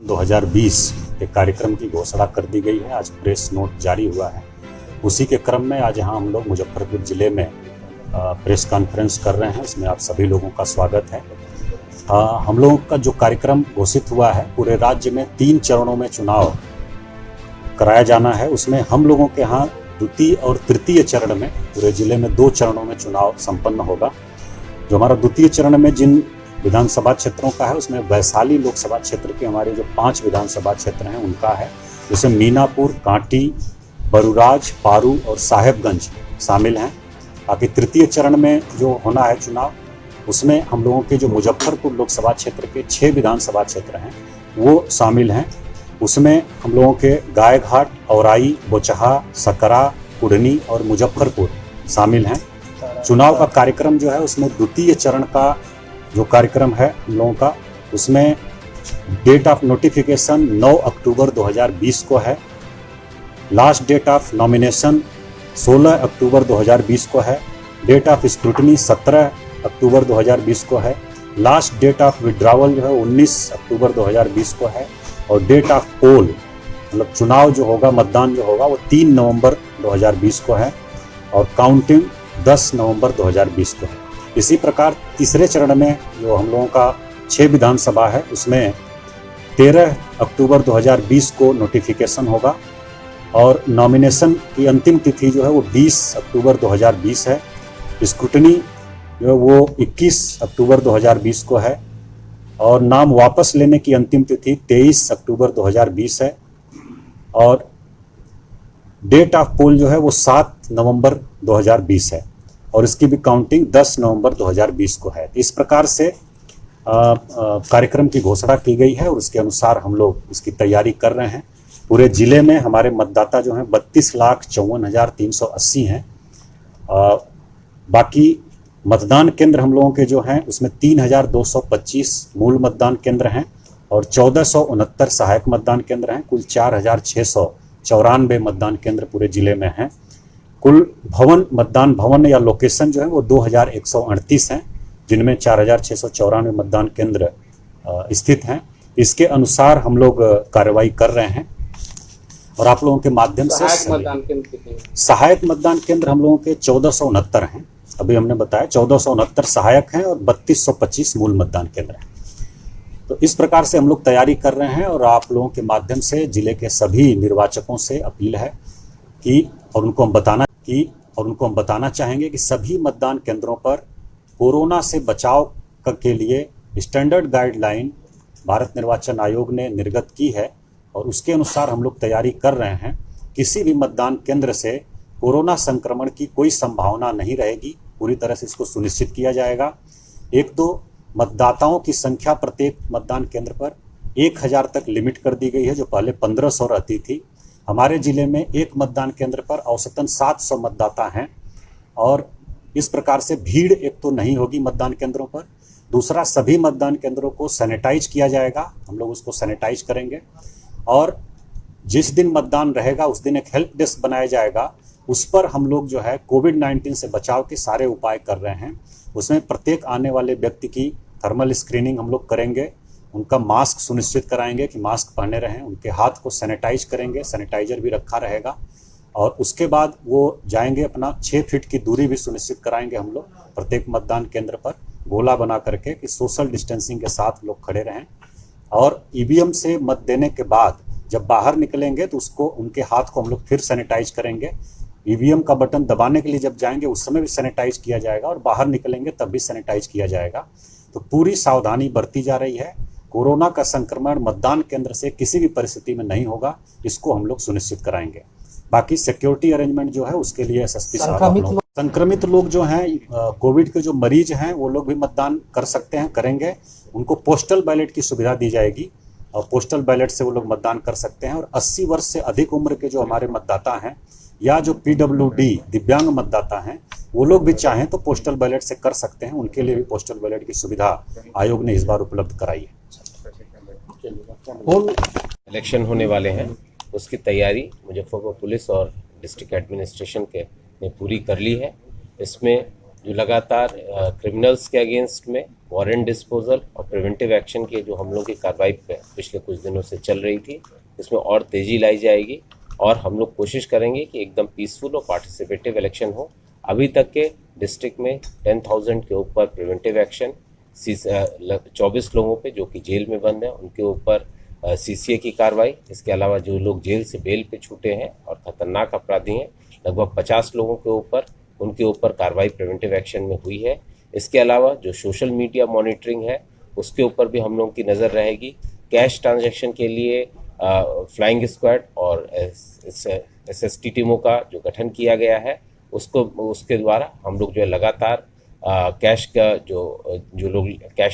2020 के कार्यक्रम की घोषणा कर दी गई है। आज प्रेस नोट जारी हुआ है। उसी के क्रम में आज यहाँ हम लोग मुजफ्फरपुर जिले में प्रेस कॉन्फ्रेंस कर रहे हैं। इसमें आप सभी लोगों का स्वागत है। हम लोगों का जो कार्यक्रम घोषित हुआ है, पूरे राज्य में 3 चरणों में चुनाव कराया जाना है। उसमें हम लोगों के यहाँ द्वितीय और तृतीय चरण में पूरे जिले में 2 चरणों में चुनाव संपन्न होगा। जो हमारा द्वितीय चरण में जिन विधानसभा क्षेत्रों का है, उसमें वैशाली लोकसभा क्षेत्र के हमारे जो 5 विधानसभा क्षेत्र हैं उनका है, जैसे मीनापुर, कांटी, बरुराज, पारू और साहेबगंज शामिल हैं। बाकी तृतीय चरण में जो होना है चुनाव, उसमें हम लोगों के जो मुजफ्फरपुर लोकसभा क्षेत्र के 6 विधानसभा क्षेत्र हैं वो शामिल हैं। उसमें हम लोगों के गायघाट, औराई, बोचहा, सकरा, कुढ़नी और मुजफ्फरपुर शामिल हैं। चुनाव का कार्यक्रम जो है उसमें द्वितीय चरण का जो कार्यक्रम है हम लोगों का, उसमें डेट ऑफ नोटिफिकेशन 9 अक्टूबर 2020 को है। लास्ट डेट ऑफ नॉमिनेशन 16 अक्टूबर 2020 को है। डेट ऑफ स्क्रूटनी 17 अक्टूबर 2020 को है। लास्ट डेट ऑफ विड्रावल जो है 19 अक्टूबर 2020 को है। और डेट ऑफ पोल मतलब चुनाव जो होगा, मतदान जो होगा वो 3 नवंबर 2020 को है। और काउंटिंग 10 नवंबर 2020 को है। इसी प्रकार तीसरे चरण में जो हम लोगों का 6 विधानसभा है, उसमें 13 अक्टूबर 2020 को नोटिफिकेशन होगा। और नॉमिनेशन की अंतिम तिथि जो है वो 20 अक्टूबर 2020 है। स्क्रूटनी जो है वो 21 अक्टूबर 2020 को है। और नाम वापस लेने की अंतिम तिथि 23 अक्टूबर 2020 है। और डेट ऑफ पोल जो है वो 7 नवंबर 2020 है। और इसकी भी काउंटिंग 10 नवंबर 2020 को है। इस प्रकार से कार्यक्रम की घोषणा की गई है और उसके अनुसार हम लोग इसकी तैयारी कर रहे हैं। पूरे जिले में हमारे मतदाता जो हैं 32,54,380 हैं। बाकी मतदान केंद्र हम लोगों के जो हैं उसमें 3,225 मूल मतदान केंद्र हैं और 1,469 सहायक मतदान केंद्र हैं। कुल 4,694 मतदान केंद्र पूरे जिले में हैं। कुल मतदान भवन या लोकेशन जो है वो 2,138 हैं, जिनमें 4,694 मतदान केंद्र स्थित हैं। इसके अनुसार हम लोग कार्रवाई कर रहे हैं और आप लोगों के माध्यम से सहायक मतदान केंद्र हम लोगों के 1,469 हैं। अभी हमने बताया 1,469 सहायक हैं और 3,225 मूल मतदान केंद्र हैं। तो इस प्रकार से हम लोग तैयारी कर रहे हैं और आप लोगों के माध्यम से जिले के सभी निर्वाचकों से अपील है कि और उनको हम बताना चाहेंगे कि सभी मतदान केंद्रों पर कोरोना से बचाव के लिए स्टैंडर्ड गाइडलाइन भारत निर्वाचन आयोग ने निर्गत की है और उसके अनुसार हम लोग तैयारी कर रहे हैं। किसी भी मतदान केंद्र से कोरोना संक्रमण की कोई संभावना नहीं रहेगी। पूरी तरह से इसको सुनिश्चित किया जाएगा। 1-2 मतदाताओं की संख्या प्रत्येक मतदान केंद्र पर 1,000 तक लिमिट कर दी गई है, जो पहले 1,500 रहती थी। हमारे जिले में एक मतदान केंद्र पर औसतन 700 मतदाता हैं और इस प्रकार से भीड़ एक तो नहीं होगी मतदान केंद्रों पर। दूसरा, सभी मतदान केंद्रों को सैनिटाइज किया जाएगा। हम लोग उसको सैनिटाइज करेंगे और जिस दिन मतदान रहेगा उस दिन एक हेल्प डेस्क बनाया जाएगा। उस पर हम लोग जो है कोविड-19 से बचाव के सारे उपाय कर रहे हैं। उसमें प्रत्येक आने वाले व्यक्ति की थर्मल स्क्रीनिंग हम लोग करेंगे। उनका मास्क सुनिश्चित कराएंगे कि मास्क पहने रहें। उनके हाथ को सैनिटाइज करेंगे, सैनिटाइजर भी रखा रहेगा। और उसके बाद वो जाएंगे, अपना 6 फीट की दूरी भी सुनिश्चित कराएंगे हम लोग प्रत्येक मतदान केंद्र पर गोला बना करके कि सोशल डिस्टेंसिंग के साथ लोग खड़े रहें। और ईवीएम से मत देने के बाद जब बाहर निकलेंगे तो उसको उनके हाथ को हम लोग फिर सैनिटाइज करेंगे। ईवीएम का बटन दबाने के लिए जब जाएंगे उस समय भी सैनिटाइज किया जाएगा और बाहर निकलेंगे तब भी सैनिटाइज किया जाएगा। तो पूरी सावधानी बरती जा रही है। कोरोना का संक्रमण मतदान केंद्र से किसी भी परिस्थिति में नहीं होगा, इसको हम लोग सुनिश्चित कराएंगे। बाकी सिक्योरिटी अरेंजमेंट जो है उसके लिए एसएसपी साहब संक्रमित लोग जो हैं, कोविड के जो मरीज हैं वो लोग भी मतदान कर सकते हैं, करेंगे। उनको पोस्टल बैलेट की सुविधा दी जाएगी और पोस्टल बैलेट से वो लोग मतदान कर सकते हैं। और 80 वर्ष से अधिक उम्र के जो हमारे मतदाता हैं या जो पीडब्ल्यूडी दिव्यांग मतदाता हैं, वो लोग भी चाहें तो पोस्टल बैलेट से कर सकते हैं। उनके लिए भी पोस्टल बैलेट की सुविधा आयोग ने इस बार उपलब्ध कराई है। इलेक्शन होने वाले हैं, उसकी तैयारी मुजफ्फरपुर पुलिस और डिस्ट्रिक्ट एडमिनिस्ट्रेशन ने पूरी कर ली है। इसमें जो लगातार क्रिमिनल्स के अगेंस्ट में वारंट डिस्पोजल और प्रिवेंटिव एक्शन के जो हम लोग की कार्रवाई पिछले कुछ दिनों से चल रही थी, इसमें और तेज़ी लाई जाएगी और हम लोग कोशिश करेंगे कि एकदम पीसफुल और पार्टिसिपेटिव इलेक्शन हो। अभी तक के डिस्ट्रिक्ट में 10,000 के ऊपर प्रिवेंटिव एक्शन, 24 लोगों पे जो कि जेल में बंद हैं उनके ऊपर CCA की कार्रवाई, इसके अलावा जो लोग जेल से बेल पे छूटे हैं और ख़तरनाक अपराधी हैं लगभग 50 लोगों के ऊपर, उनके ऊपर कार्रवाई प्रिवेंटिव एक्शन में हुई है। इसके अलावा जो सोशल मीडिया मॉनिटरिंग है उसके ऊपर भी हम लोगों की नज़र रहेगी। कैश ट्रांजैक्शन के लिए फ्लाइंग स्क्वाड और SST टीमों का जो गठन किया गया है उसके द्वारा हम लोग जो है लगातार कैश का जो लोग कैश